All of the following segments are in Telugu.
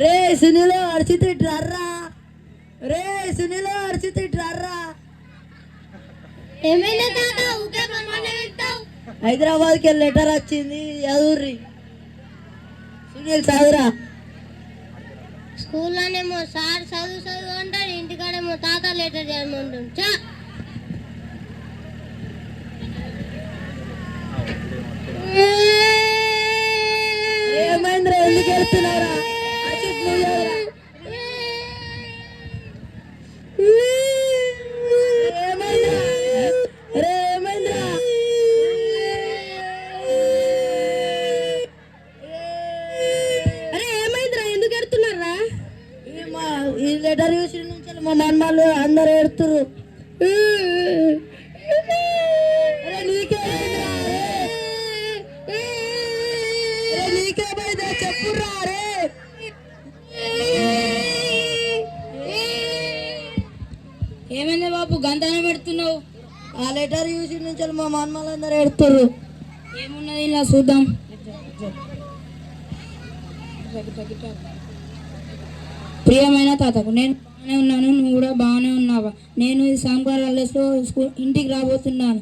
రే సునీలో అరిచితే ఇట్రారా. రే సునీలో అరిచితే ఇట్రారా. ఏమైనా తాత ఊకే మనమనే వెళ్తావు. హైదరాబాద్కి లెటర్ వచ్చింది చదువుర్రి. సునీల్ చదువురా. స్కూల్లోనేమో సార్ చదువు చదువు అంటాడు, ఇంటికాడేమో తాత లెటర్ చేయమంటాడు. చా ఏమైందిరా, ఎందుకు వెళ్తున్నారా? ఈ లెటర్ చూసి నుంచి మా మన్మాలు అందరు ఏడుతురు. నీకేమైందా చెప్పురా. రే ఏమైంది బాబు గంధాన పెడుతున్నావు? ఆ లెటర్ చూసి నుంచి మా మన్మాలు అందరు ఏడుతురు. ఏమున్నది ఇలా చూద్దాం. ప్రియమైన తాతకు, నేను బాగానే ఉన్నాను, నువ్వు కూడా బాగానే ఉన్నావా? నేను ఈ సాంబార్ హాలిడేస్లో ఇంటికి రాబోతున్నాను.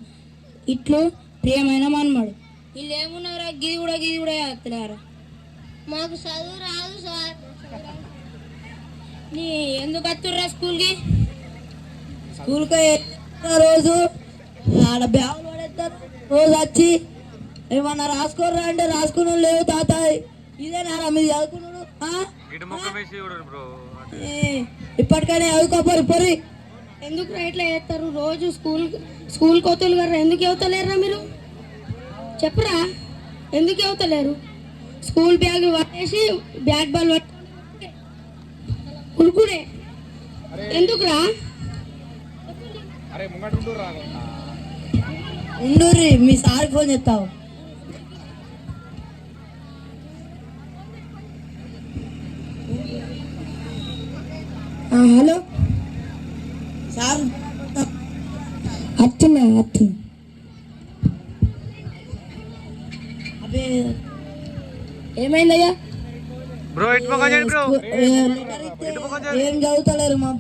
ఇట్లు ప్రియమైన మన్మడు. వీళ్ళు ఏమున్నారా, గిది కూడా చేస్తున్నారా? మాకు చదువు రాదు సార్. నీ ఎందుకు వస్తుర్రా స్కూల్కి? స్కూల్కి రోజు ఆడ బ్యాగులు పడేస్తారు. రోజు వచ్చి ఏమన్నా రాసుకోర్రా అంటే రాసుకుని లేవు తాత. ఇదేనా మీరు చదువుకున్నాడు? ఇప్పటికైనా చదువుకోపోరు పొరి. ఎందుకు ఇట్లా చేస్తారు? రోజు స్కూల్ కోతలు గారు ఎందుకు అవుతలేరురా మీరు? చెప్పరా ఎందుకు అవుతలేరు? స్కూల్ బ్యాగ్ పట్టేసి బ్యాట్ బాల్ ఉడుకుడే ఎందుకురా? ఉండూరి మీ సార్ ఫోన్ చేస్తావు. హలో సార్, అత్తున్నా అదే ఏమైందయ్యా? ఏం చదువుతలేరు మా